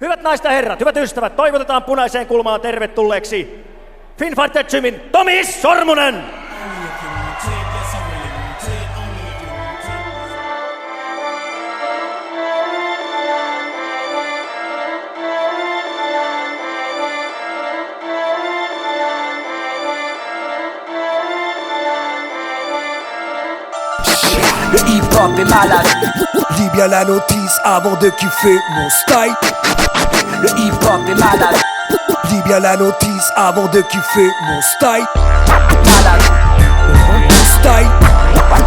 Hyvät naiset ja herrat, hyvät ystävät, toivotetaan punaiseen kulmaan tervetulleeksi Finnfighter Gymmin Tomi Sormunen! Le hip-hop est malade. Lis bien la notice avant de kiffer mon style. Le hip-hop est malade. Lis bien la notice avant de kiffer mon style. Malade. Mon style.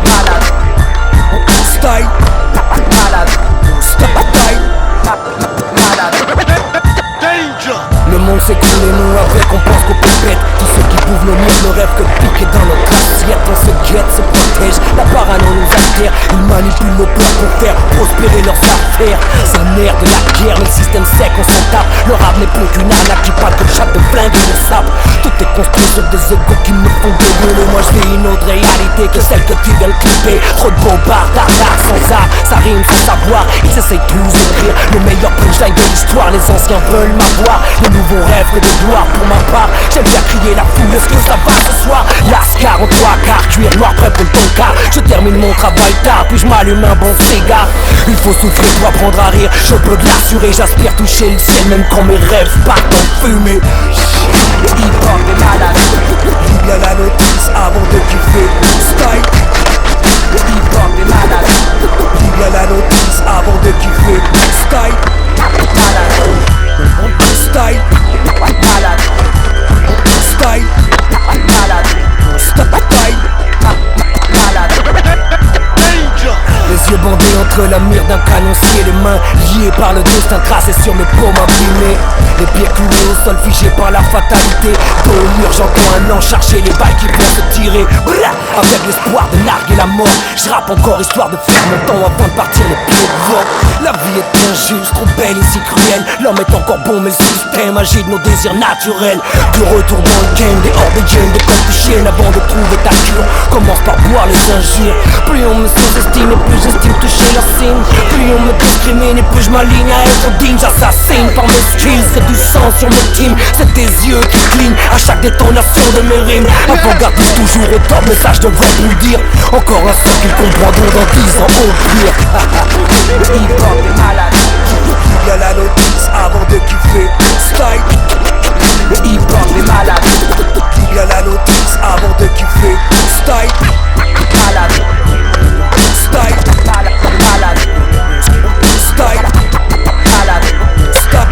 Malade. Mon style. Malade. Mon style. Malade. Le monde s'écroule et nous avec on pense qu'on peut pète. Tous ceux qui bouffent le monde ne rêvent que de piquer dans notre assiette. On se guette, se protège, la parano nous altère. Ils manipulent nos plans pour faire prospérer leurs affaires. C'est le nerf de la guerre, mais le système sec on s'en tape. Le rap n'est plus qu'une arnaque qui parle de chape de flingue et de sable. Tout est construit sur des égos qui me font dégueuler. Moi je vis une autre réalité que celle que tu viens de clipper. Trop de bombards, d'arnaques sans art, ça rime sans savoir. Ils essayent tous d'écrire le meilleur punchline de l'histoire. Les anciens veulent m'avoir, les nouveaux rêves que de gloire pour ma part. J'aime bien crier la foule, est-ce que ça va ce soir? Lascar en 3 quarts, cuir noir prêt pour le tonka. Je termine mon travail tard, puis je m'allume un bon cigare. Il faut souffrir pour apprendre à rire, je peux te l'assurer. J'aspire toucher le ciel même quand mes rêves partent en fumée. Le hip-hop est malade. Lis bien la notice avant de kiffer mon style. Le hip-hop est malade. Lis bien la notice avant de kiffer mon style. Malade. Mon style. Malade. Mon style. Malade. Mon style. Les yeux bandés entre la mire d'un canoncier, les mains liées par le destin tracé sur mes paumes abîmées. Les pieds cloués au sol figés par la fatalité. Dos au mur, j'entends un an charger les balles qui vont se tirer. Blah, avec l'espoir de narguer la mort, je rappe encore histoire de faire mon temps avant de partir les pieds devant. La vie est injuste, trop belle et si cruelle. L'homme est encore bon mais le système agit de nos désirs naturels. Du retour dans le game, des hors de game, des codes de chienne avant de trouver ta cure. Commence par boire les injures. Plus on me sous-estime et plus j'estime toucher leur signe. Plus on me discrimine et plus je m'aligne à être digne. J'assassine par mes skills, c'est du sang sur mes teams. C'est tes yeux qui clignent à chaque détonation de mes rimes. Avant-gardiste toujours au top, mais ça je devrais vous le dire. Encore un son qu'ils comprendront dans 10 ans au pire. Le hip-hop est malade. Il y a la notice avant de kiffer mon style. Le hip-hop est malade. Il y a la notice avant de kiffer mon style. Malade. Style. Malade. Malade. Style. Malade. Style.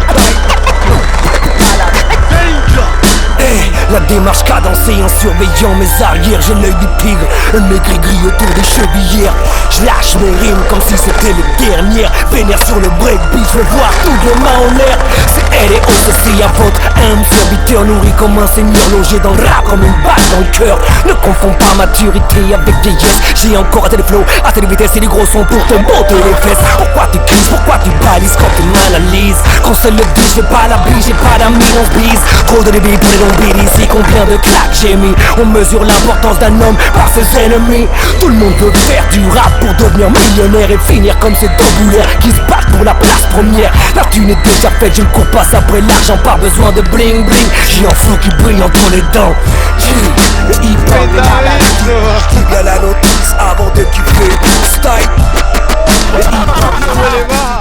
Hey, la démarche cadencée en surveillant mes arrières. J'ai l'œil du tigre, un maigri gris autour des chevillières. Je lâche mes rimes comme si c'était les dernières. Vénère sur le breakbeat, je veux voir toutes les mains en l'air. C'est LOCC à votre âme, serviteur nourri comme un seigneur, logé dans le rap comme une balle dans le cœur. Ne confonds pas maturité avec vieillesse. J'ai encore raté les flows, à telle vitesse et des gros sons pour te monter les fesses. Pourquoi tu crises, pourquoi tu balises quand tu m'analyses? Quand c'est le dit, j'ai pas la bise, j'ai pas d'amis, on se bise. Trop de débit pour les longs ici, combien de claques j'ai mis? On mesure l'importance d'un homme par ses ennemis. Tout le monde veut faire du rap pour devenir millionnaire et finir comme ces doubulaires qui se battent pour la place première. La thune est déjà faite, je ne cours pas après l'argent, pas besoin de bling bling. J'ai un flou qui brille entre les dents. Le hip-hop est malade. Il y a la notice avant de kiffer mon style. Le hip-hop est malade.